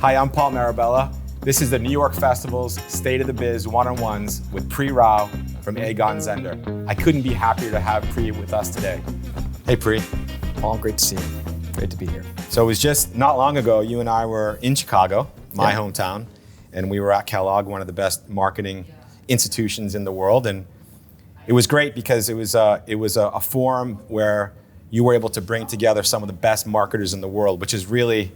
Hi, I'm Paul Marobella. This is the New York Festival's State of the Biz one-on-ones with Pree Rao from Egon Zehnder. I couldn't be happier to have Pree with us today. Hey, Pree. Paul, great to see you. Great to be here. So it was just not long ago, you and I were in Chicago, my hometown, and we were at Kellogg, one of the best marketing institutions in the world. And it was great because it was a forum where you were able to bring together some of the best marketers in the world, which is really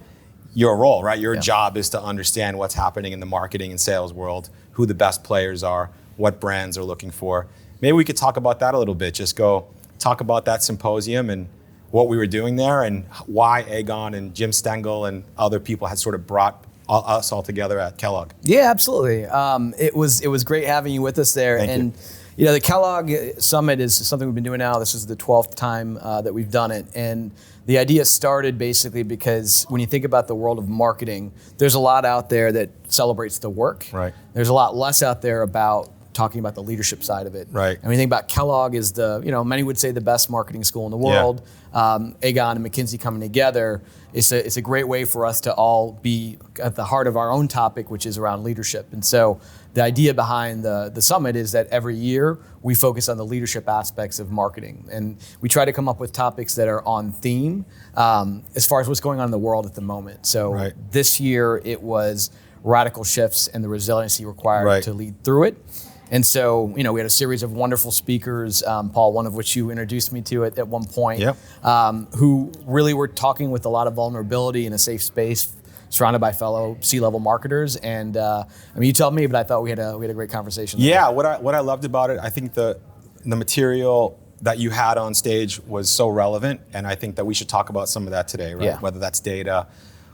your role, right? Your job is to understand what's happening in the marketing and sales world, who the best players are, what brands are looking for. Maybe we could talk about that a little bit. Just go talk about that symposium and what we were doing there and why Aegon and Jim Stengel and other people had sort of brought us all together at Kellogg. Yeah, absolutely. It was great having you with us there. Thank you. The Kellogg Summit is something we've been doing now. This is the 12th time that we've done it. And the idea started basically because when you think about the world of marketing, there's a lot out there that celebrates the work. Right. There's a lot less out there about talking about the leadership side of it. Right. And when you think about Kellogg is many would say the best marketing school in the world. Aegon and McKinsey coming together, it's a great way for us to all be at the heart of our own topic, which is around leadership. And so the idea behind the summit is that every year we focus on the leadership aspects of marketing. And we try to come up with topics that are on theme as far as what's going on in the world at the moment. So this year it was radical shifts and the resiliency required to lead through it. And so, we had a series of wonderful speakers, Paul, one of which you introduced me to at one point, who really were talking with a lot of vulnerability in a safe space, surrounded by fellow C-level marketers. And you tell me, but I thought we had a great conversation. Yeah, what I loved about it, I think the material that you had on stage was so relevant, and I think that we should talk about some of that today, right? Yeah. Whether that's data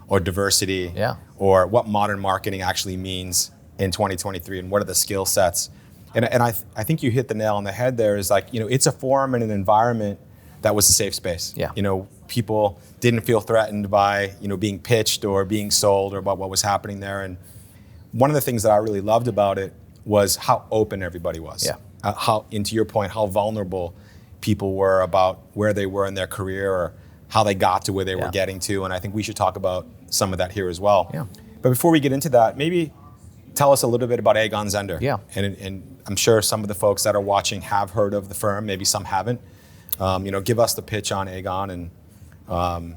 or diversity or what modern marketing actually means in 2023 and what are the skill sets. And I think you hit the nail on the head there is it's a forum and an environment that was a safe space. Yeah. People didn't feel threatened by, being pitched or being sold or about what was happening there. And one of the things that I really loved about it was how open everybody was. Yeah. And to your point, how vulnerable people were about where they were in their career or how they got to where they were getting to. And I think we should talk about some of that here as well. Yeah. But before we get into that, maybe tell us a little bit about Egon Zehnder. Yeah. And I'm sure some of the folks that are watching have heard of the firm, maybe some haven't. Give us the pitch on Aegon and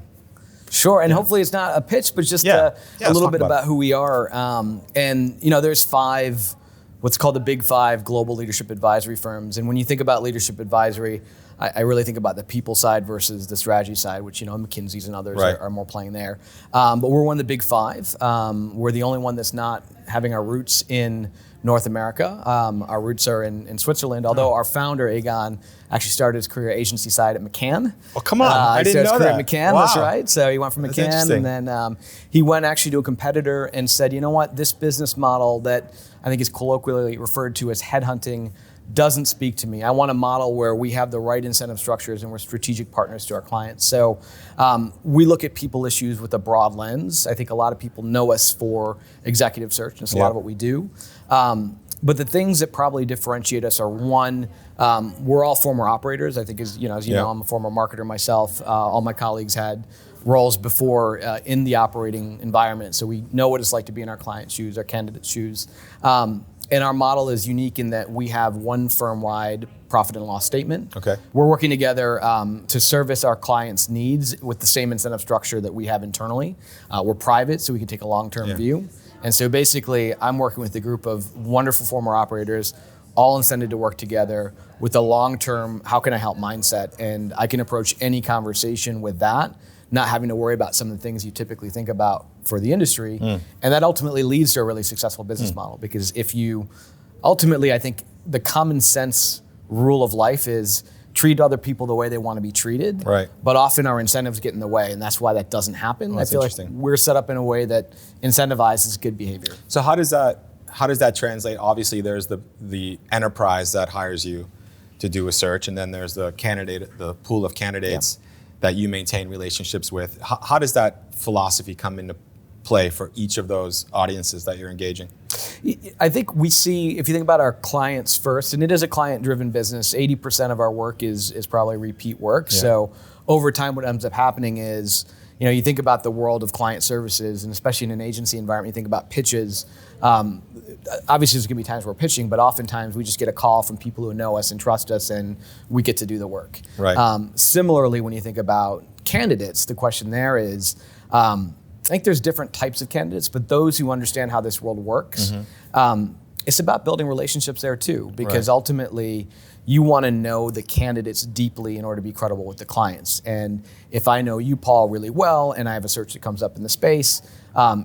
Sure, and hopefully it's not a pitch, but just a little bit about who we are. There's what's called the Big Five global leadership advisory firms. And when you think about leadership advisory, I really think about the people side versus the strategy side, which, McKinsey's and others are more playing there. But we're one of the Big Five. We're the only one that's not having our roots in North America. Our roots are in Switzerland, although our founder, Egon, actually started his career agency side at McCann. Oh, come on. I didn't know that. At McCann, that's right. So he went from McCann, and then he went actually to a competitor and said, you know what, this business model that I think is colloquially referred to as headhunting doesn't speak to me. I want a model where we have the right incentive structures and we're strategic partners to our clients. So we look at people issues with a broad lens. I think a lot of people know us for executive search, and it's a lot of what we do. But the things that probably differentiate us are, one, we're all former operators. I think as you know, I'm a former marketer myself. All my colleagues had roles before in the operating environment. So we know what it's like to be in our client's shoes, our candidate's shoes. And our model is unique in that we have one firm-wide profit and loss statement. Okay. We're working together to service our clients' needs with the same incentive structure that we have internally. We're private, so we can take a long-term view. And so basically, I'm working with a group of wonderful former operators, all incented to work together with a long-term, how can I help mindset? And I can approach any conversation with that, not having to worry about some of the things you typically think about for the industry. And that ultimately leads to a really successful business model, because ultimately, I think the common sense rule of life is treat other people the way they want to be treated. Right. But often our incentives get in the way, and that's why that doesn't happen. Oh, that's I feel interesting. like we're set up in a way that incentivizes good behavior. So how does that translate? Obviously, there's the enterprise that hires you to do a search, and then there's the pool of candidates that you maintain relationships with. How does that philosophy come into play for each of those audiences that you're engaging? I think we see, if you think about our clients first, and it is a client-driven business, 80% of our work is probably repeat work. Yeah. So over time, what ends up happening is, you think about the world of client services, and especially in an agency environment, you think about pitches. Obviously, there's going to be times where we're pitching, but oftentimes we just get a call from people who know us and trust us, and we get to do the work. Right. Similarly, when you think about candidates, the question there is, I think there's different types of candidates, but those who understand how this world works, it's about building relationships there too, because ultimately you want to know the candidates deeply in order to be credible with the clients. And if I know you, Paul, really well, and I have a search that comes up in the space,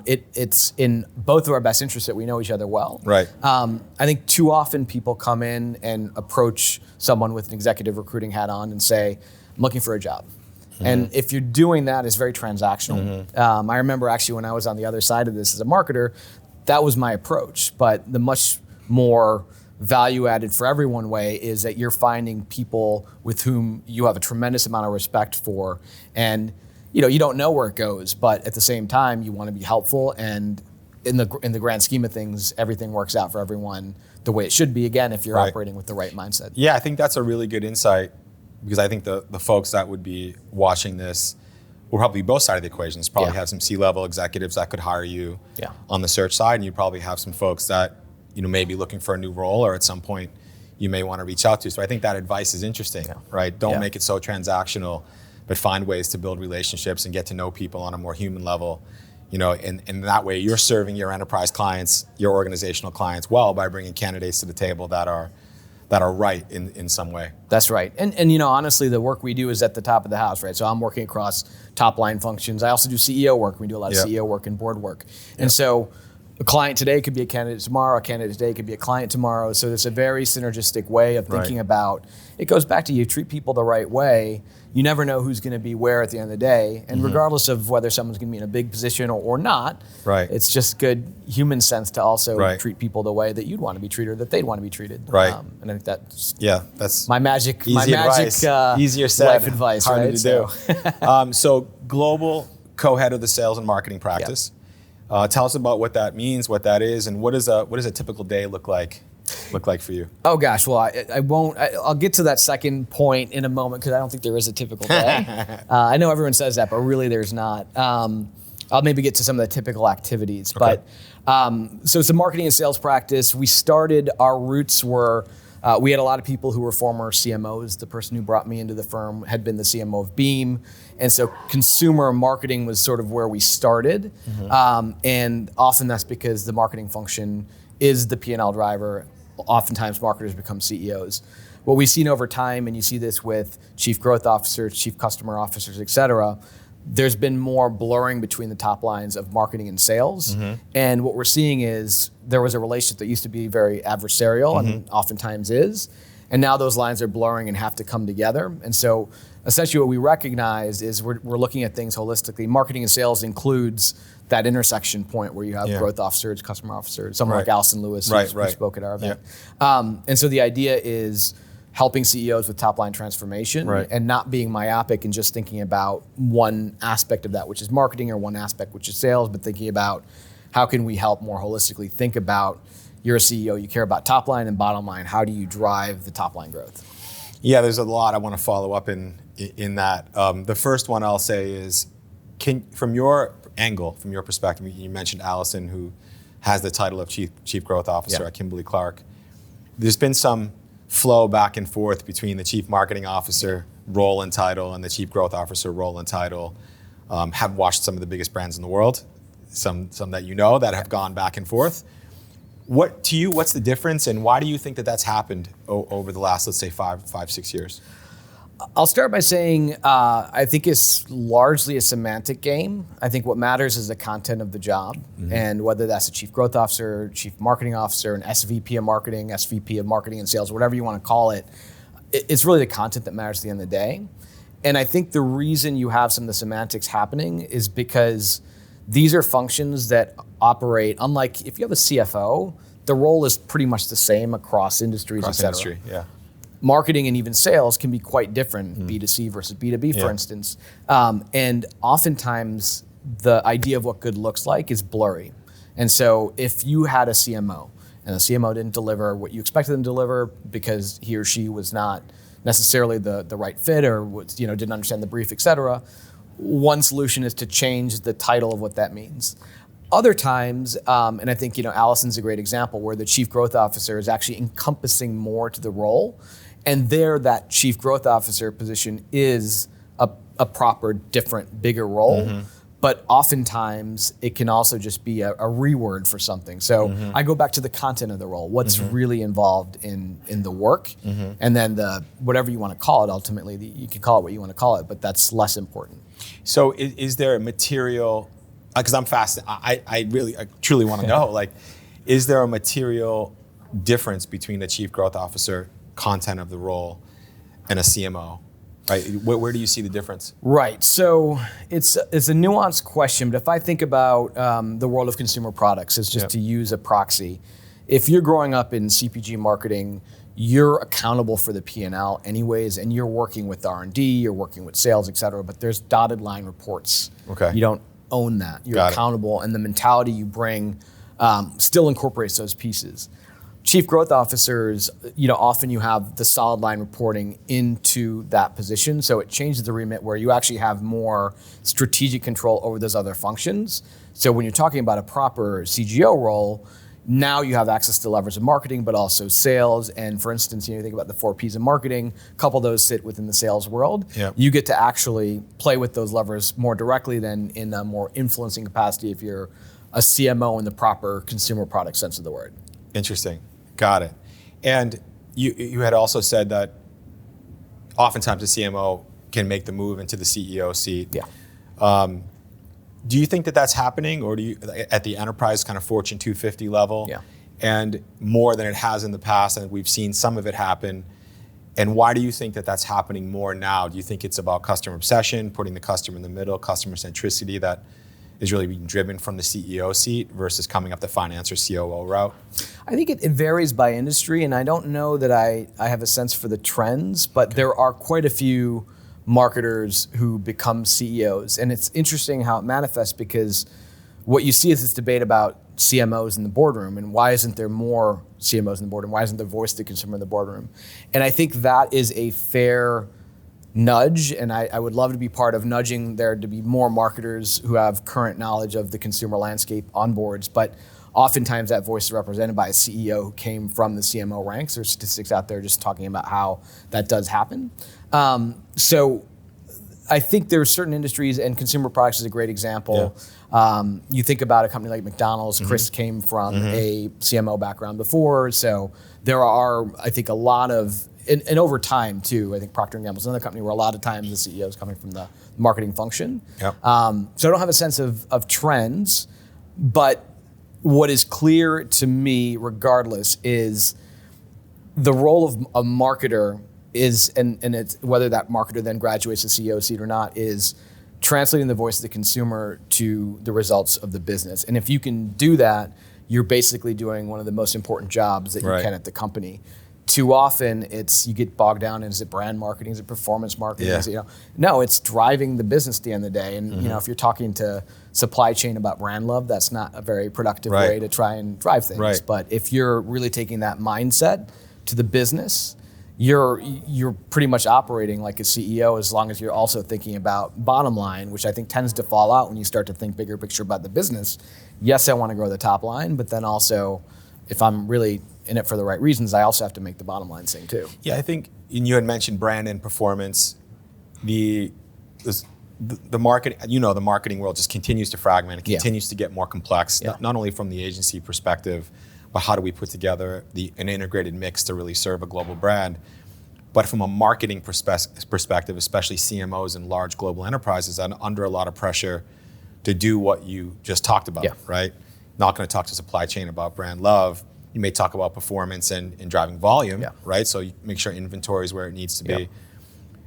it's in both of our best interests that we know each other well. Right. I think too often people come in and approach someone with an executive recruiting hat on and say, I'm looking for a job. And if you're doing that, it's very transactional. I remember actually when I was on the other side of this as a marketer, that was my approach. But the much more value added for everyone way is that you're finding people with whom you have a tremendous amount of respect for. And you don't know where it goes, but at the same time, you want to be helpful. And in the grand scheme of things, everything works out for everyone the way it should be, again, if you're operating with the right mindset. Yeah, I think that's a really good insight, because I think the folks that would be watching this will probably be both sides of the equations. Probably have some C-level executives that could hire you on the search side, and you probably have some folks that may be looking for a new role, or at some point you may want to reach out to. So I think that advice is interesting, right? Don't make it so transactional, but find ways to build relationships and get to know people on a more human level. And that way you're serving your enterprise clients, your organizational clients well by bringing candidates to the table that are right in some way. That's right. And honestly, the work we do is at the top of the house, right? So I'm working across top line functions. I also do CEO work. We do a lot of CEO work and board work. And so a client today could be a candidate tomorrow, a candidate today could be a client tomorrow. So there's a very synergistic way of thinking about, it goes back to you treat people the right way. You never know who's going to be where at the end of the day. And regardless of whether someone's going to be in a big position or not, it's just good human sense to also treat people the way that you'd want to be treated or that they'd want to be treated. Right. And I think that's my magic, advice. Easier said, life advice, harder to do. So global co-head of the sales and marketing practice. Tell us about what that means, what that is, and what does a typical day look like for you? Oh gosh, well I won't. I'll get to that second point in a moment because I don't think there is a typical day. I know everyone says that, but really there's not. I'll maybe get to some of the typical activities. Okay. But so it's a marketing and sales practice. Our roots were. We had a lot of people who were former CMOs. The person who brought me into the firm had been the CMO of Beam. And so consumer marketing was sort of where we started. And often that's because the marketing function is the P&L driver. Oftentimes marketers become CEOs. What we've seen over time, and you see this with chief growth officers, chief customer officers, et cetera, there's been more blurring between the top lines of marketing and sales. And what we're seeing is there was a relationship that used to be very adversarial and oftentimes is. And now those lines are blurring and have to come together. And so essentially what we recognize is we're looking at things holistically. Marketing and sales includes that intersection point where you have growth officers, customer officers, someone like Allison Lewis who spoke at our event. And so the idea is helping CEOs with top-line transformation and not being myopic and just thinking about one aspect of that, which is marketing, or one aspect, which is sales, but thinking about how can we help more holistically think about, you're a CEO, you care about top-line and bottom-line, how do you drive the top-line growth? Yeah, there's a lot I want to follow up in that. The first one I'll say is, from your angle, from your perspective, you mentioned Allison, who has the title of Chief Growth Officer at Kimberly-Clark. There's been some flow back and forth between the Chief Marketing Officer role and title and the Chief Growth Officer role and title. Have watched some of the biggest brands in the world, some that that have gone back and forth. What's the difference, and why do you think that that's happened over the last, let's say, 5-6 years? I'll start by saying I think it's largely a semantic game. I think what matters is the content of the job, and whether that's a chief growth officer, chief marketing officer, an SVP of marketing, SVP of marketing and sales, whatever you want to call it, it's really the content that matters at the end of the day. And I think the reason you have some of the semantics happening is because these are functions that operate, unlike if you have a CFO, the role is pretty much the same across industries, et cetera. Marketing and even sales can be quite different, B2C versus B2B, for instance. And oftentimes, the idea of what good looks like is blurry. And so if you had a CMO, and the CMO didn't deliver what you expected them to deliver because he or she was not necessarily the right fit or didn't understand the brief, et cetera, one solution is to change the title of what that means. Other times, and I think Allison's a great example, where the chief growth officer is actually encompassing more to the role, and there that chief growth officer position is a proper, different, bigger role. But oftentimes it can also just be a reword for something. So I go back to the content of the role, what's really involved in the work, and then the whatever you want to call it. Ultimately, you can call it what you want to call it, but that's less important. So is there a material? Because I'm fascinated, I truly want to know, like, is there a material difference between the chief growth officer content of the role and a CMO? Right? Where do you see the difference? Right. So it's a nuanced question, but if I think about the world of consumer products, it's just to use a proxy. If you're growing up in CPG marketing, you're accountable for the P&L anyways, and you're working with R&D, you're working with sales, et cetera, but there's dotted line reports. Okay. You don't own that. You're accountable, and the mentality you bring still incorporates those pieces. Chief growth officers, often you have the solid line reporting into that position, so it changes the remit where you actually have more strategic control over those other functions. So when you're talking about a proper CGO role, now you have access to levers of marketing, but also sales. And for instance, you think about the 4 Ps of marketing, a couple of those sit within the sales world. Yep. You get to actually play with those levers more directly than in a more influencing capacity if you're a CMO in the proper consumer product sense of the word. Interesting. Got it. And you had also said that oftentimes the CMO can make the move into the CEO seat. Yeah. Do you think that that's happening, or do you, at the enterprise kind of Fortune 250 level, and more than it has in the past, and we've seen some of it happen? And why do you think that that's happening more now? Do you think it's about customer obsession, putting the customer in the middle, customer centricity that is really being driven from the CEO seat versus coming up the finance or COO route? I think it varies by industry, and I don't know that I have a sense for the trends, but there are quite a few marketers who become CEOs. And it's interesting how it manifests, because what you see is this debate about CMOs in the boardroom, and why isn't there more CMOs in the boardroom? Why isn't there voice of the consumer in the boardroom? And I think that is a fair nudge, and I would love to be part of nudging there to be more marketers who have current knowledge of the consumer landscape on boards. But oftentimes that voice is represented by a CEO who came from the CMO ranks. There's statistics out there just talking about how that does happen. So I think there are certain industries, and consumer products is a great example. You think about a company like McDonald's. Chris came from a CMO background before, so there are, I think, a lot of, and over time too, I think Procter & Gamble's another company where a lot of times the CEO is coming from the marketing function. So I don't have a sense of trends, but what is clear to me regardless is the role of a marketer is, and it's whether that marketer then graduates the CEO seat or not, is translating the voice of the consumer to the results of the business. And if you can do that, you're basically doing one of the most important jobs that you can at the company. Too often you get bogged down in, is it brand marketing, is it performance marketing? Is it, no, it's driving the business at the end of the day. And if you're talking to supply chain about brand love, that's not a very productive way to try and drive things. But if you're really taking that mindset to the business, you're pretty much operating like a CEO, as long as you're also thinking about bottom line, which I think tends to fall out when you start to think bigger picture about the business. Yes, I want to grow the top line, but then also, if I'm really in it for the right reasons, I also have to make the bottom line sing too. Yeah, I think, and you had mentioned brand and performance. The market, the marketing world just continues to fragment. It continues to get more complex, not only from the agency perspective, but how do we put together an integrated mix to really serve a global brand? But from a marketing perspective, especially CMOs and large global enterprises, are under a lot of pressure to do what you just talked about, right? Not going to talk to supply chain about brand love. You may talk about performance and driving volume, right? So you make sure inventory is where it needs to be.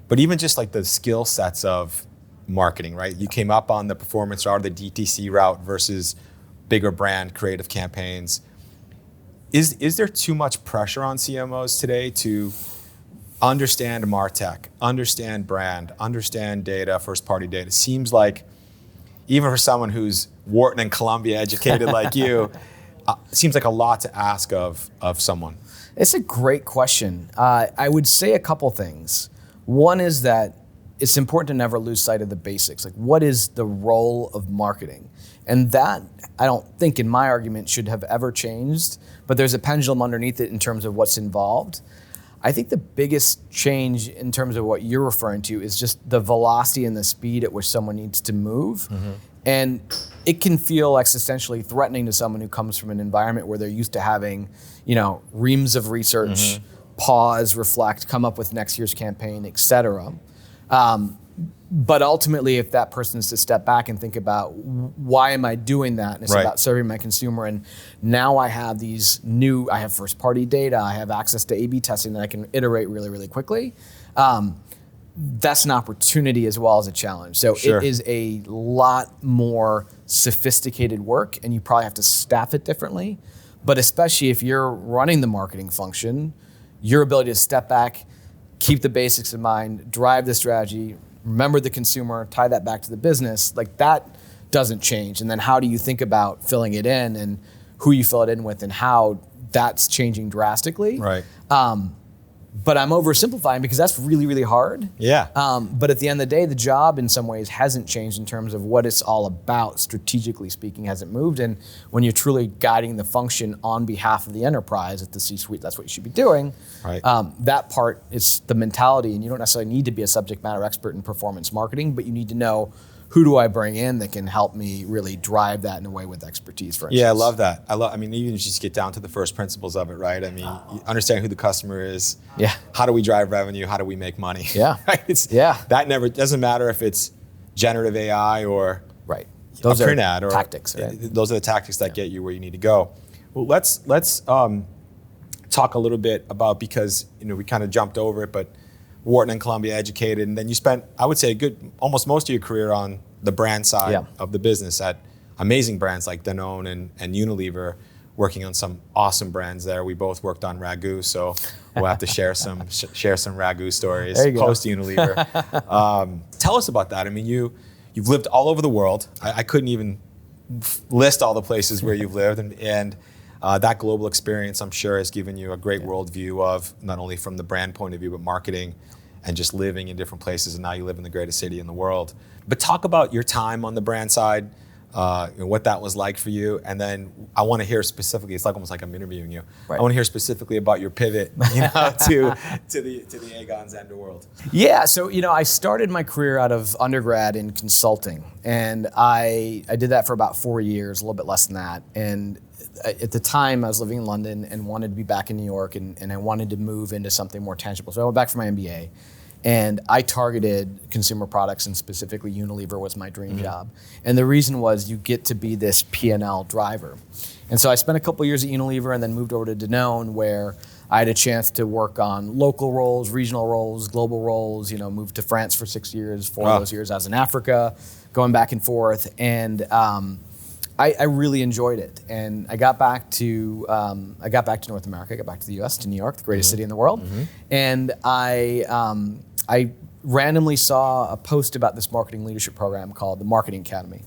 But even just like the skill sets of marketing, right? You came up on the performance route, the DTC route versus bigger brand creative campaigns. Is there too much pressure on CMOs today to understand MarTech, understand brand, understand data, first-party data? It seems like, even for someone who's Wharton and Columbia educated like you, it seems like a lot to ask of someone. It's a great question. I would say a couple things. One is that it's important to never lose sight of the basics. Like, what is the role of marketing? And that, I don't think in my argument should have ever changed, but there's a pendulum underneath it in terms of what's involved. I think the biggest change in terms of what you're referring to is just the velocity and the speed at which someone needs to move. And it can feel existentially threatening to someone who comes from an environment where they're used to having, reams of research, pause, reflect, come up with next year's campaign, et cetera. But ultimately, if that person is to step back and think about why am I doing that, and it's about serving my consumer, and now I have I have first party data, I have access to A/B testing that I can iterate really, really quickly. That's an opportunity as well as a challenge. So it is a lot more sophisticated work, and you probably have to staff it differently. But especially if you're running the marketing function, your ability to step back, keep the basics in mind, drive the strategy, remember the consumer, tie that back to the business, like that doesn't change. And then how do you think about filling it in and who you fill it in with and how that's changing drastically. Right. But I'm oversimplifying because that's really, really hard. Yeah. But at the end of the day, the job in some ways hasn't changed in terms of what it's all about, strategically speaking, hasn't moved. And when you're truly guiding the function on behalf of the enterprise at the C-suite, that's what you should be doing. Right. That part is the mentality, and you don't necessarily need to be a subject matter expert in performance marketing, but you need to know who do I bring in that can help me really drive that in a way with expertise, for instance. Yeah, I love that. I mean, even if you just get down to the first principles of it, right? I mean, you understand who the customer is. Yeah. How do we drive revenue? How do we make money? Yeah. Right? That never doesn't matter if it's generative AI or those a print are ad or tactics. Right? Those are the tactics that get you where you need to go. Well, let's talk a little bit about, because we kind of jumped over it, but Wharton and Columbia educated, and then you spent, I would say, almost most of your career on the brand side of the business at amazing brands like Danone and Unilever, working on some awesome brands there. We both worked on Ragu, so we'll have to share some Ragu stories post Unilever. Tell us about that. I mean, you've lived all over the world. I couldn't even list all the places where you've lived, and that global experience, I'm sure, has given you a great worldview of not only from the brand point of view, but marketing and just living in different places. And now you live in the greatest city in the world. But talk about your time on the brand side, what that was like for you. And then I want to hear specifically, it's like almost like I'm interviewing you. Right. I want to hear specifically about your pivot to the Egon Zehnder world. Yeah, so I started my career out of undergrad in consulting. And I did that for about 4 years, a little bit less than that. And at the time, I was living in London and wanted to be back in New York, and I wanted to move into something more tangible. So I went back for my MBA, and I targeted consumer products, and specifically Unilever was my dream job. And the reason was you get to be this P&L driver. And so I spent a couple years at Unilever and then moved over to Danone, where I had a chance to work on local roles, regional roles, global roles, moved to France for 6 years, 4 of those years I was in Africa, going back and forth. And I really enjoyed it, and I got back to North America. I got back to the U.S., to New York, the greatest city in the world, and I randomly saw a post about this marketing leadership program called the Marketing Academy,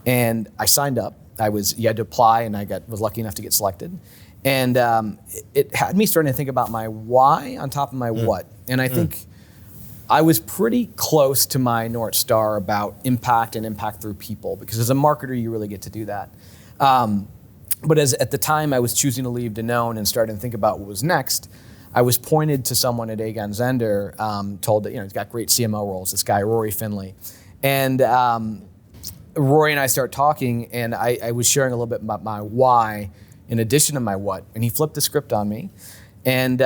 and I signed up. You had to apply, and was lucky enough to get selected, and it had me starting to think about my why on top of my what, and I think I was pretty close to my North Star about impact and impact through people, because as a marketer, you really get to do that. But at the time I was choosing to leave Danone and starting to think about what was next, I was pointed to someone at Egon Zehnder, told that he's got great CMO roles, this guy, Rory Finley. And Rory and I start talking, and I was sharing a little bit about my why in addition to my what, and he flipped the script on me. And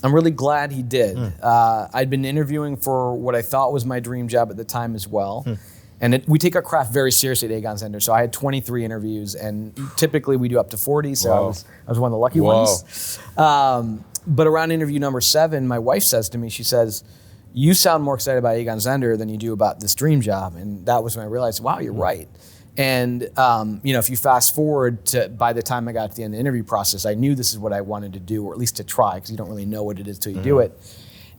I'm really glad he did. I'd been interviewing for what I thought was my dream job at the time as well. And we take our craft very seriously at Egon Zehnder. So I had 23 interviews, and typically we do up to 40, so I was one of the lucky ones. But around interview number 7, my wife says to me, she says, "You sound more excited about Egon Zehnder than you do about this dream job." And that was when I realized, wow, you're right. And if you fast forward to by the time I got to the end of the interview process, I knew this is what I wanted to do, or at least to try, because you don't really know what it is till you do it.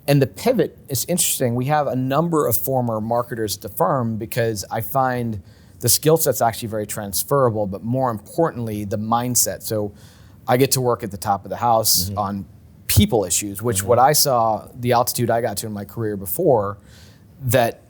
And the pivot is interesting. We have a number of former marketers at the firm, because I find the skill set's actually very transferable, but more importantly, the mindset. So I get to work at the top of the house on people issues, which what I saw, the altitude I got to in my career before, that,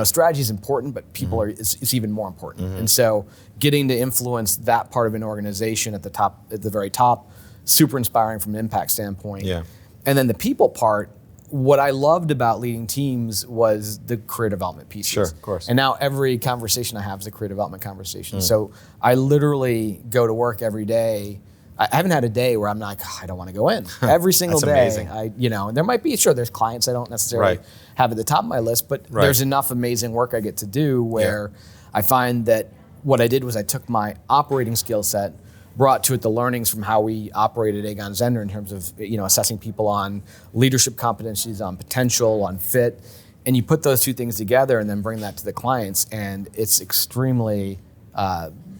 strategy is important, but people it's even more important. And so getting to influence that part of an organization at the very top, super inspiring from an impact standpoint. Yeah. And then the people part, what I loved about leading teams was the career development pieces. Sure, of course. And now every conversation I have is a career development conversation. So I literally go to work every day. I haven't had a day where I'm like, I don't want to go in. Every single day, amazing. And there might be, there's clients I don't necessarily have at the top of my list, but there's enough amazing work I get to do where I find that what I did was I took my operating skill set, brought to it the learnings from how we operated Egon Zehnder in terms of assessing people on leadership competencies, on potential, on fit, and you put those two things together and then bring that to the clients, and it's extremely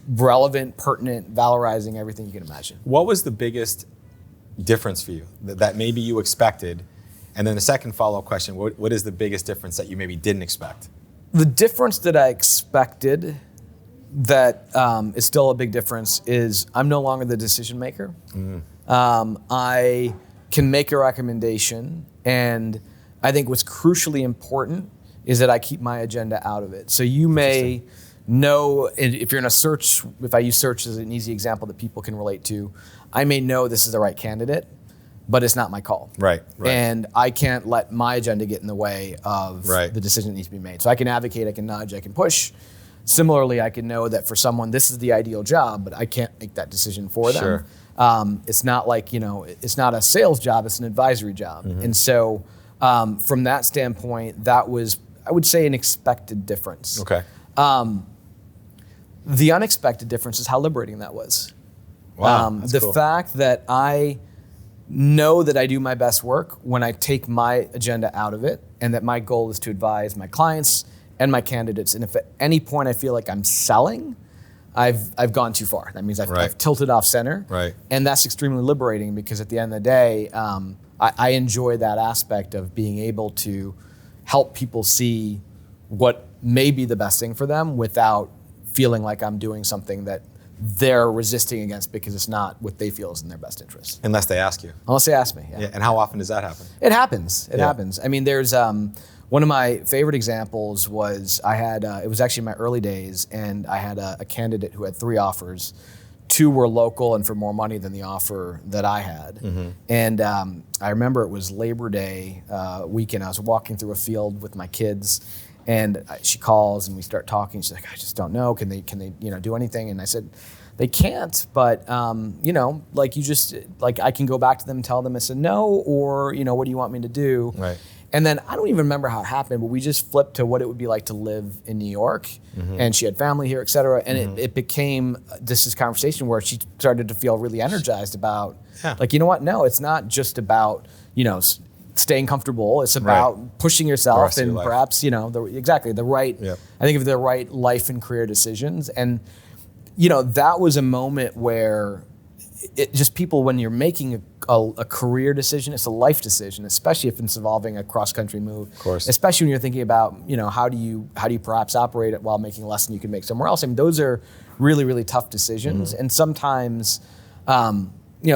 relevant, pertinent, valorizing, everything you can imagine. What was the biggest difference for you that maybe you expected? And then the second follow-up question, what is the biggest difference that you maybe didn't expect? The difference that I expected that is still a big difference is I'm no longer the decision maker. I can make a recommendation, and I think what's crucially important is that I keep my agenda out of it. So you may know, if you're in a search, if I use search as an easy example that people can relate to, I may know this is the right candidate, but it's not my call. Right. And I can't let my agenda get in the way of the decision that needs to be made. So I can advocate, I can nudge, I can push. Similarly, I can know that for someone, this is the ideal job, but I can't make that decision for them. Sure. It's not like, it's not a sales job, it's an advisory job. And so from that standpoint, that was, I would say, an expected difference. Okay. The unexpected difference is how liberating that was. Wow, that's the cool. fact that I know that I do my best work when I take my agenda out of it, and that my goal is to advise my clients and my candidates. And if at any point I feel like I'm selling, I've gone too far. That means I've tilted off center. Right. And that's extremely liberating, because at the end of the day, I enjoy that aspect of being able to help people see what may be the best thing for them without feeling like I'm doing something that they're resisting against because it's not what they feel is in their best interest. Unless they ask you. Unless they ask me, Yeah. And how often does that happen? It happens. It happens. I mean, there's one of my favorite examples was I had, it was actually my early days, and I had a candidate who had 3 offers. 2 were local and for more money than the offer that I had. And I remember it was Labor Day weekend. I was walking through a field with my kids, and she calls and we start talking. She's like, I just don't know. Can they do anything? And I said, they can't, but I can go back to them and tell them. I said no, or what do you want me to do? Right. And then I don't even remember how it happened, but we just flipped to what it would be like to live in New York, and she had family here, et cetera. And it became this conversation where she started to feel really energized about, no, it's not just about, staying comfortable. It's about pushing yourself and perhaps, the right, I think of the right life and career decisions. And, that was a moment where it just people, when you're making a career decision, it's a life decision, especially if it's involving a cross-country move. Of course. Especially when you're thinking about, how do you perhaps operate it while making less than you can make somewhere else. I mean, those are really, really tough decisions. And sometimes,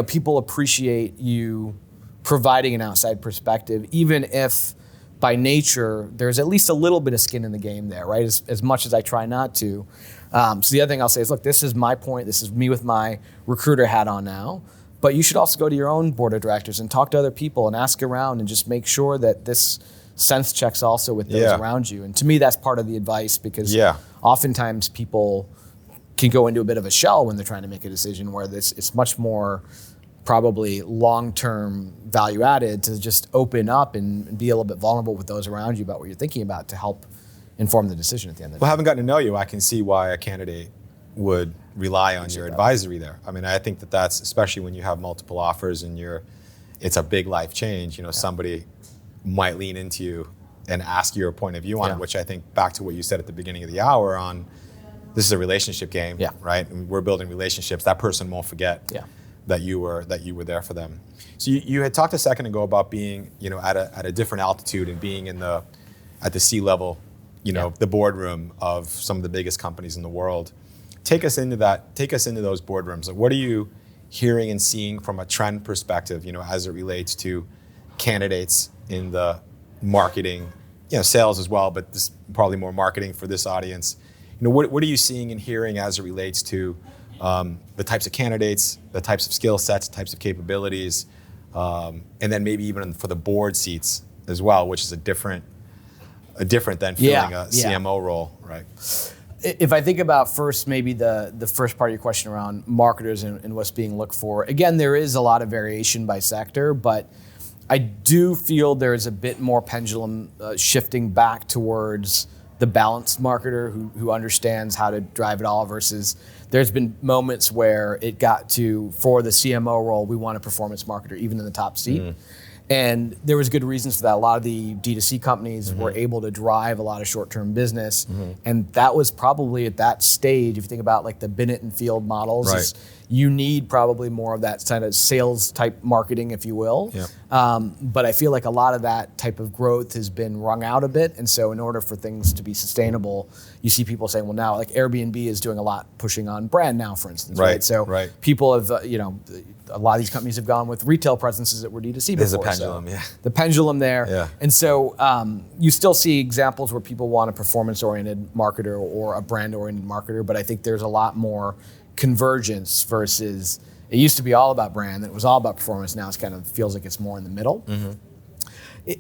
people appreciate you providing an outside perspective, even if by nature there's at least a little bit of skin in the game there, right? As much as I try not to. So the other thing I'll say is, look, this is my point. This is me with my recruiter hat on now. But you should also go to your own board of directors and talk to other people and ask around and just make sure that this sense checks also with those around you. And to me, that's part of the advice, because oftentimes people can go into a bit of a shell when they're trying to make a decision, where it's much more probably long-term value added to just open up and be a little bit vulnerable with those around you about what you're thinking about to help inform the decision at the end of the day. Well, having gotten to know you, I can see why a candidate would rely on your advisory there. I mean, I think that's, especially when you have multiple offers and it's a big life change, somebody might lean into you and ask your point of view on it, which I think, back to what you said at the beginning of the hour on, this is a relationship game, right? And we're building relationships. That person won't forget that you were there for them. So you had talked a second ago about being, at a different altitude and being at the C-level, the boardroom of some of the biggest companies in the world. Take us into that. Take us into those boardrooms. Like, what are you hearing and seeing from a trend perspective, as it relates to candidates in the marketing sales as well, but this probably more marketing for this audience. What are you seeing and hearing as it relates to the types of candidates, the types of skill sets, types of capabilities, and then maybe even for the board seats as well, which is a different than filling a CMO role, right? If I think about first, maybe the first part of your question around marketers and what's being looked for, again, there is a lot of variation by sector, but I do feel there is a bit more pendulum shifting back towards the balanced marketer who understands how to drive it all versus there's been moments where it got to, for the CMO role, we want a performance marketer, even in the top seat. And there was good reasons for that. A lot of the D2C companies were able to drive a lot of short-term business. And that was probably at that stage, if you think about like the Bennett and Field models, right. You need probably more of that kind of sales type marketing, if you will. But I feel like a lot of that type of growth has been wrung out a bit. And so in order for things to be sustainable, you see people saying, well, now like Airbnb is doing a lot pushing on brand now, for instance, right? So people have, a lot of these companies have gone with retail presences that were D2C before. There's a pendulum, The pendulum there. Yeah. And so you still see examples where people want a performance-oriented marketer or a brand-oriented marketer, but I think there's a lot more convergence versus, it used to be all about brand, then it was all about performance, now it kind of feels like it's more in the middle.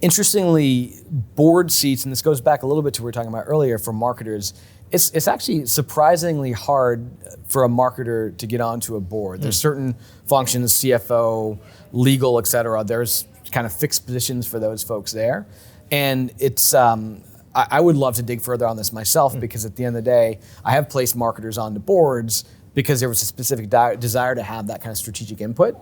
Interestingly, board seats, and this goes back a little bit to what we were talking about earlier, for marketers, it's actually surprisingly hard for a marketer to get onto a board. There's certain functions, CFO, legal, et cetera, there's kind of fixed positions for those folks there. And it's, I would love to dig further on this myself because at the end of the day, I have placed marketers onto boards because there was a specific desire to have that kind of strategic input.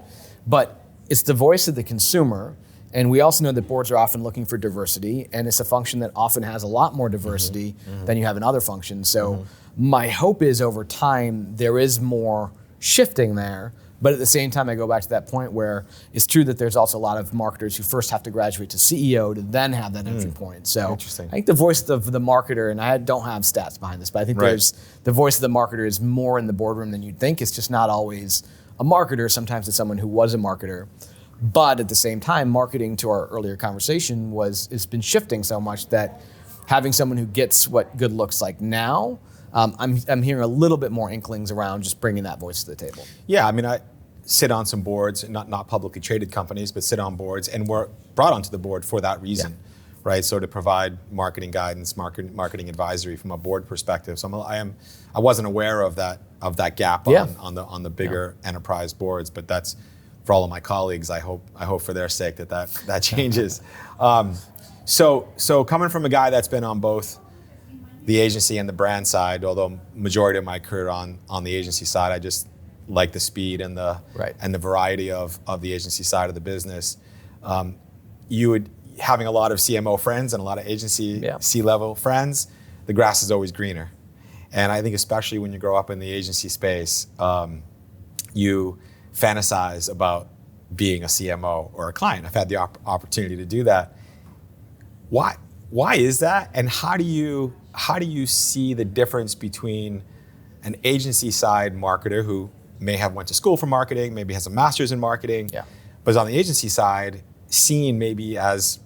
But it's the voice of the consumer. And we also know that boards are often looking for diversity, and it's a function that often has a lot more diversity than you have in other functions. So my hope is over time, there is more shifting there. But at the same time, I go back to that point where it's true that there's also a lot of marketers who first have to graduate to CEO to then have that entry point. So I think the voice of the marketer, and I don't have stats behind this, but I think there's the voice of the marketer is more in the boardroom than you'd think. It's just not always a marketer. Sometimes it's someone who was a marketer. But at the same time, marketing, to our earlier conversation, it's been shifting so much that having someone who gets what good looks like now, I'm hearing a little bit more inklings around just bringing that voice to the table. Yeah, I mean, I sit on some boards, not publicly traded companies, but sit on boards, and we're brought onto the board for that reason, right? So to provide marketing guidance, marketing advisory from a board perspective. So I wasn't aware of that gap on the bigger enterprise boards, but that's, for all of my colleagues, I hope for their sake that changes. So coming from a guy that's been on both the agency and the brand side, although majority of my career on the agency side, I just like the speed and the variety of the agency side of the business. Having a lot of CMO friends and a lot of agency C-level friends, the grass is always greener. And I think especially when you grow up in the agency space, you fantasize about being a CMO or a client. I've had the opportunity to do that. Why is that? And how do you see the difference between an agency side marketer who may have went to school for marketing, maybe has a master's in marketing, but is on the agency side seen maybe as,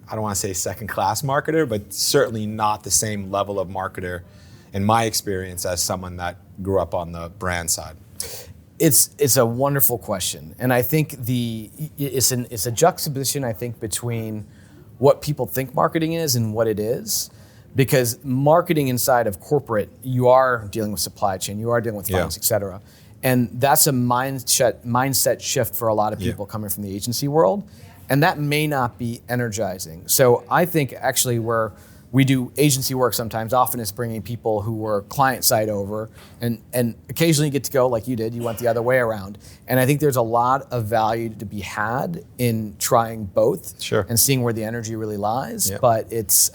I don't want to say second class marketer, but certainly not the same level of marketer in my experience as someone that grew up on the brand side? It's a wonderful question, and I think it's a juxtaposition, I think, between what people think marketing is and what it is, because marketing inside of corporate, you are dealing with supply chain, you are dealing with finance, et cetera, and that's a mindset shift for a lot of people coming from the agency world, and that may not be energizing. So I think actually where we do agency work sometimes, often it's bringing people who were client side over, and occasionally you get to go like you did, you went the other way around. And I think there's a lot of value to be had in trying both and seeing where the energy really lies. But it's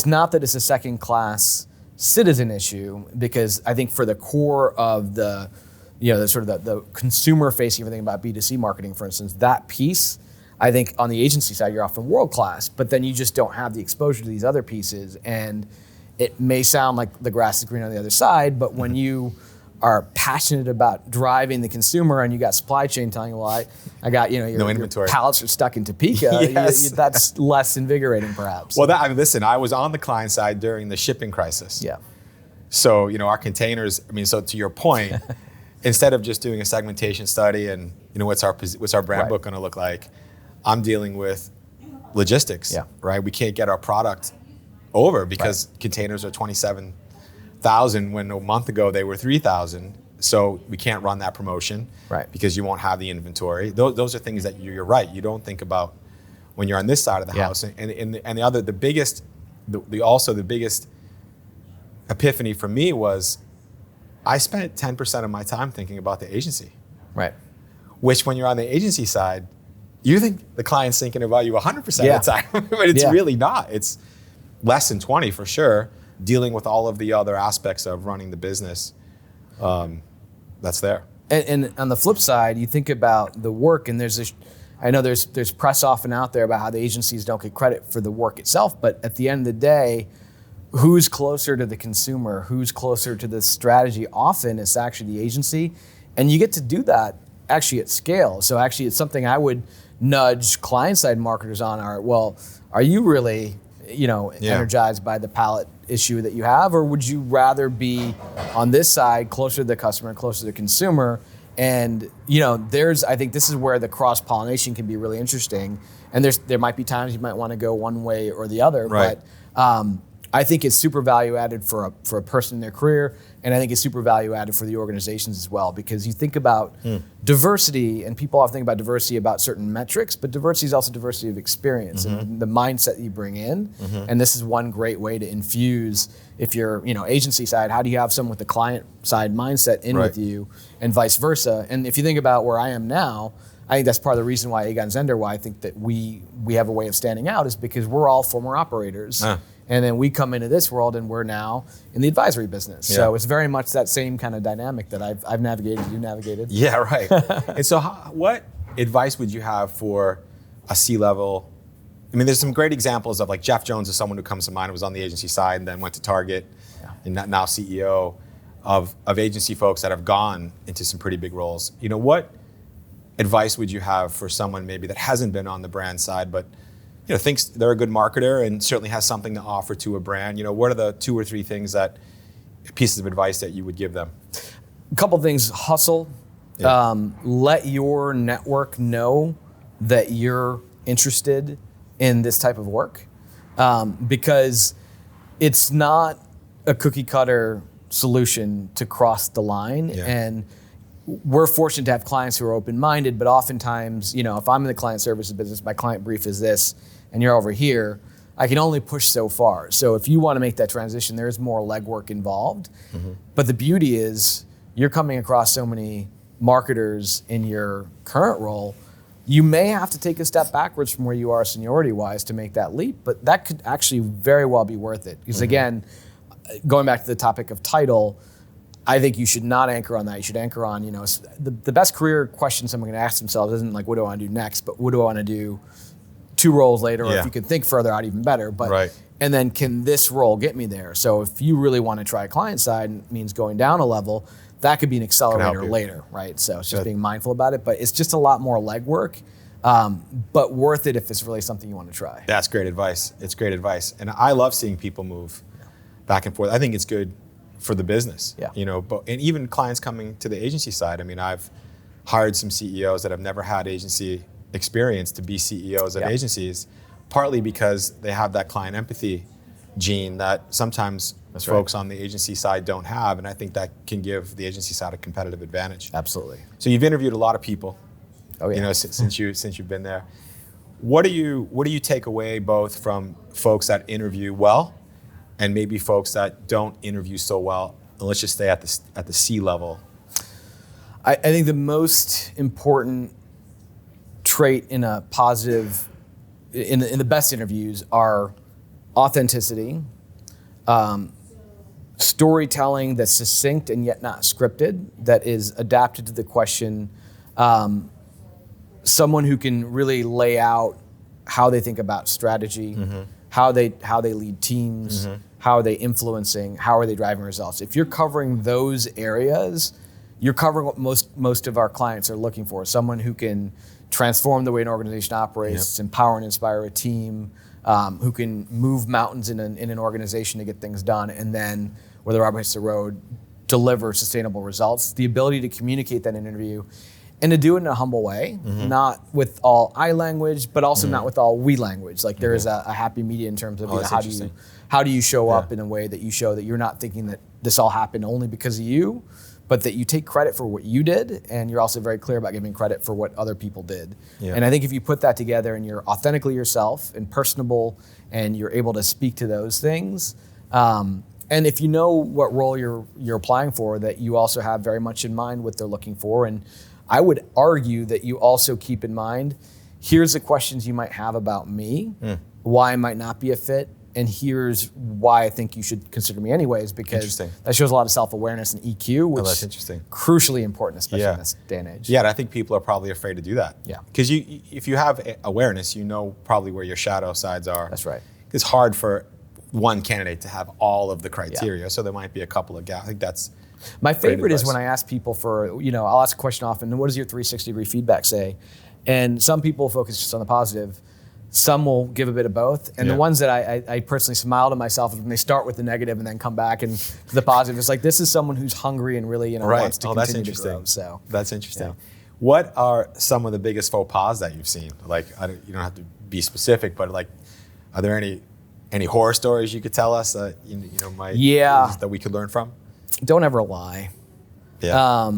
not that it's a second class citizen issue, because I think for the core of the sort of the consumer facing everything about B2C marketing, for instance, that piece, I think on the agency side, you're often world-class, but then you just don't have the exposure to these other pieces. And it may sound like the grass is green on the other side, but when you are passionate about driving the consumer, and you got supply chain telling you, well, I got, you know, No inventory. your pallets are stuck in Topeka. Yes. That's less invigorating, perhaps. Well, listen, I was on the client side during the shipping crisis. Yeah. So, you know, our containers, I mean, so to your point, instead of just doing a segmentation study and, you know, what's our brand Right. book going to look like, I'm dealing with logistics, Yeah. right? We can't get our product over because containers are 27,000 when a month ago they were 3,000. So we can't run that promotion, Right. because you won't have the inventory. Those are things that you're right. You don't think about when you're on this side of the Yeah. house. And the biggest epiphany for me was I spent 10% of my time thinking about the agency, Right. which when you're on the agency side, you think the client's thinking about you 100% Yeah. of the time, but it's Yeah. really not. It's less than 20 for sure, dealing with all of the other aspects of running the business. That's there. And on the flip side, you think about the work, and I know there's press often out there about how the agencies don't get credit for the work itself, but at the end of the day, who's closer to the consumer, who's closer to the strategy? Often it's actually the agency, and you get to do that actually at scale. So actually it's something I would nudge client-side marketers on are you really, energized by the pallet issue that you have, or would you rather be on this side, closer to the customer, closer to the consumer? And I think this is where the cross-pollination can be really interesting. And there might be times you might want to go one way or the other, Right. but I think it's super value added for a person in their career, and I think it's super value added for the organizations as well, because you think about diversity, and people often think about diversity about certain metrics, but diversity is also diversity of experience and the mindset you bring in. And this is one great way to infuse, if you're agency side, how do you have someone with the client side mindset in Right. with you, and vice versa. And if you think about where I am now, I think that's part of the reason why Egon Zehnder, why I think that we have a way of standing out, is because we're all former operators. And then we come into this world and we're now in the advisory business. Yeah. So it's very much that same kind of dynamic that I've navigated, you navigated. Yeah, right. And so what advice would you have for a C-level? I mean, there's some great examples of, like, Jeff Jones is someone who comes to mind, who was on the agency side and then went to Target, and now CEO of agency folks that have gone into some pretty big roles. What advice would you have for someone maybe that hasn't been on the brand side, but thinks they're a good marketer and certainly has something to offer to a brand? What are the 2 or 3 pieces of advice that you would give them? A couple things: hustle. Yeah. Let your network know that you're interested in this type of work, because it's not a cookie cutter solution to cross the line. Yeah. And we're fortunate to have clients who are open-minded, but oftentimes, if I'm in the client services business, my client brief is this, and you're over here, I can only push so far. So if you want to make that transition, there is more legwork involved. But the beauty is, you're coming across so many marketers in your current role, you may have to take a step backwards from where you are seniority-wise to make that leap, but that could actually very well be worth it. Because again, going back to the topic of title, I think you should not anchor on that. You should anchor on, the best career question someone can ask themselves isn't like, what do I want to do next, but what do I want to do 2 roles later, or if you can think further out, even better. But Right. And then, can this role get me there? So if you really want to try client side, and it means going down a level, that could be an accelerator you. later, right? So it's just Good. being mindful about it, but it's just a lot more legwork, but worth it if it's really something you want to try. That's great advice. It's great advice. And I love seeing people move back and forth. I think it's good for the business. Yeah. And even clients coming to the agency side. I mean, I've hired some CEOs that have never had agency experience to be CEOs of agencies, partly because they have that client empathy gene that sometimes folks on the agency side don't have, and I think that can give the agency side a competitive advantage. Absolutely. So you've interviewed a lot of people. Oh yeah. Since you've been there. What do you take away both from folks that interview well and maybe folks that don't interview so well? And let's just stay at the C level. I think the most important trait in a positive, in the best interviews, are authenticity, storytelling that's succinct and yet not scripted, that is adapted to the question, someone who can really lay out how they think about strategy, how they lead teams, how are they influencing, how are they driving results. If you're covering those areas, you're covering what most of our clients are looking for. Someone who can transform the way an organization operates, empower and inspire a team, who can move mountains in an organization to get things done, and then, where the rubber hits the road, deliver sustainable results. The ability to communicate that in an interview, and to do it in a humble way, not with all I language, but also not with all we language. Like there is a happy medium in terms of how do you show up in a way that you show that you're not thinking that this all happened only because of you, but that you take credit for what you did, and you're also very clear about giving credit for what other people did. Yeah. And I think if you put that together and you're authentically yourself and personable, and you're able to speak to those things, and if you know what role you're applying for, that you also have very much in mind what they're looking for. And I would argue that you also keep in mind, here's the questions you might have about me, why I might not be a fit, and here's why I think you should consider me anyways, because that shows a lot of self-awareness and EQ, which is crucially important, especially in this day and age. Yeah, and I think people are probably afraid to do that. Yeah. Because if you have awareness, you know probably where your shadow sides are. That's right. It's hard for one candidate to have all of the criteria, so there might be a couple of gaps. I think that's my favorite is when I ask people for, I'll ask a question often, what does your 360-degree feedback say? And some people focus just on the positive. Some will give a bit of both. And the ones that I personally smile to myself is when they start with the negative and then come back and to the positive. It's like, this is someone who's hungry and really wants to continue to grow. So that's interesting. Yeah. What are some of the biggest faux pas that you've seen? Like, you don't have to be specific, but like, are there any horror stories you could tell us that that we could learn from? Don't ever lie. Yeah.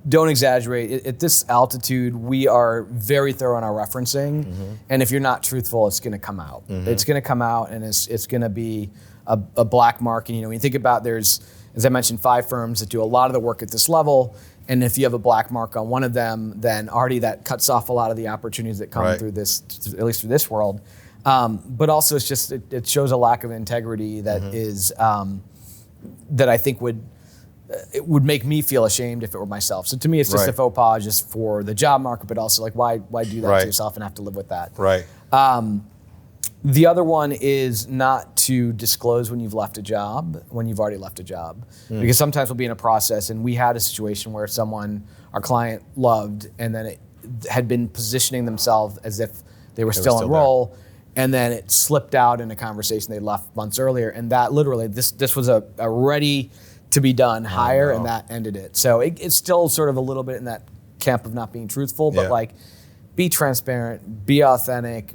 Don't exaggerate. At this altitude, we are very thorough in our referencing, and if you're not truthful, it's going to come out. It's going to come out, and it's going to be a black mark. And when you think about, there's, as I mentioned, 5 firms that do a lot of the work at this level, and if you have a black mark on one of them, then already that cuts off a lot of the opportunities that come through this, at least through this world. But also, it's just it shows a lack of integrity that is that I think it would make me feel ashamed if it were myself. So to me, it's just a faux pas just for the job market, but also like, why do that to yourself and have to live with that? Right. The other one is not to disclose when you've left a job, when you've already left a job. Because sometimes we'll be in a process, and we had a situation where our client loved, and then it had been positioning themselves as if they were still in role, and then it slipped out in a conversation they left months earlier, and that literally, this was a ready to be done hire, and that ended it. So it's still sort of a little bit in that camp of not being truthful, but like, be transparent, be authentic,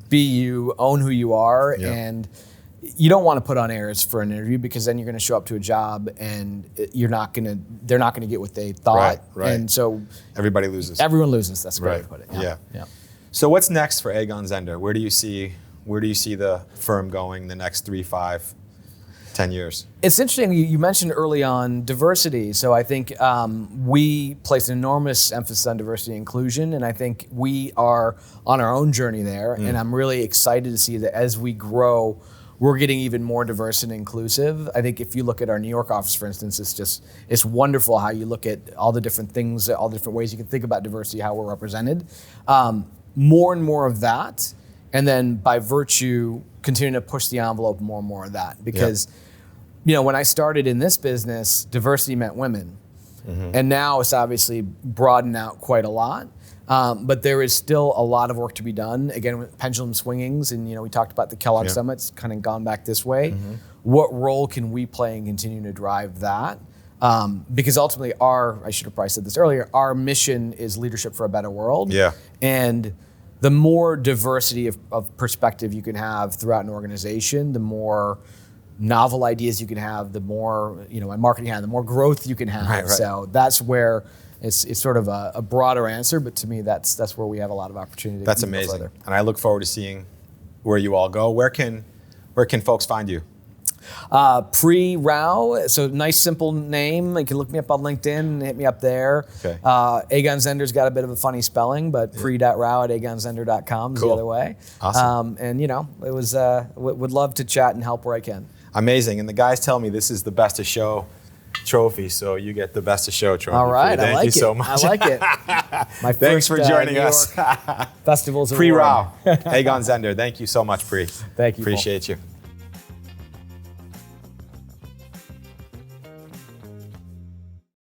be you, own who you are, and you don't want to put on airs for an interview, because then you're going to show up to a job and they're not going to get what they thought. Right. And so everybody loses. Everyone loses. That's a great way to put it. Yeah. So what's next for Egon Zehnder? Where do you see the firm going the next 3, 5, 10 years? It's interesting, you mentioned early on diversity. So I think we place an enormous emphasis on diversity and inclusion, and I think we are on our own journey there. And I'm really excited to see that as we grow, we're getting even more diverse and inclusive. I think if you look at our New York office, for instance, it's wonderful how you look at all the different things, all the different ways you can think about diversity, how we're represented. More and more of that, and then by virtue, continuing to push the envelope more and more of that. Because when I started in this business, diversity meant women. And now it's obviously broadened out quite a lot. But there is still a lot of work to be done. Again, with pendulum swingings, and we talked about the Kellogg Summit, it's kind of gone back this way. What role can we play in continuing to drive that? Because ultimately I should have probably said this earlier, our mission is leadership for a better world. Yeah. And the more diversity of perspective you can have throughout an organization, the more novel ideas you can have, the more, in marketing, the more growth you can have. Right. So that's where it's sort of a broader answer, but to me, that's where we have a lot of opportunity. That's amazing. Further. And I look forward to seeing where you all go. Where can folks find you? Pree Rao, so nice simple name. You can look me up on LinkedIn and hit me up there. Okay. Egon Zehnder's got a bit of a funny spelling, but Pree.Rao at egonzehnder.com is the other way. Awesome. And it was would love to chat and help where I can. Amazing. And the guys tell me this is the best of show trophy, so you get the best of show trophy. All right, Thank I like you it. so much. I like it. My Thanks for joining us. Festivals. Pree Rao, Egon Zehnder. Thank you so much, Pree. Thank you. Appreciate Paul. you.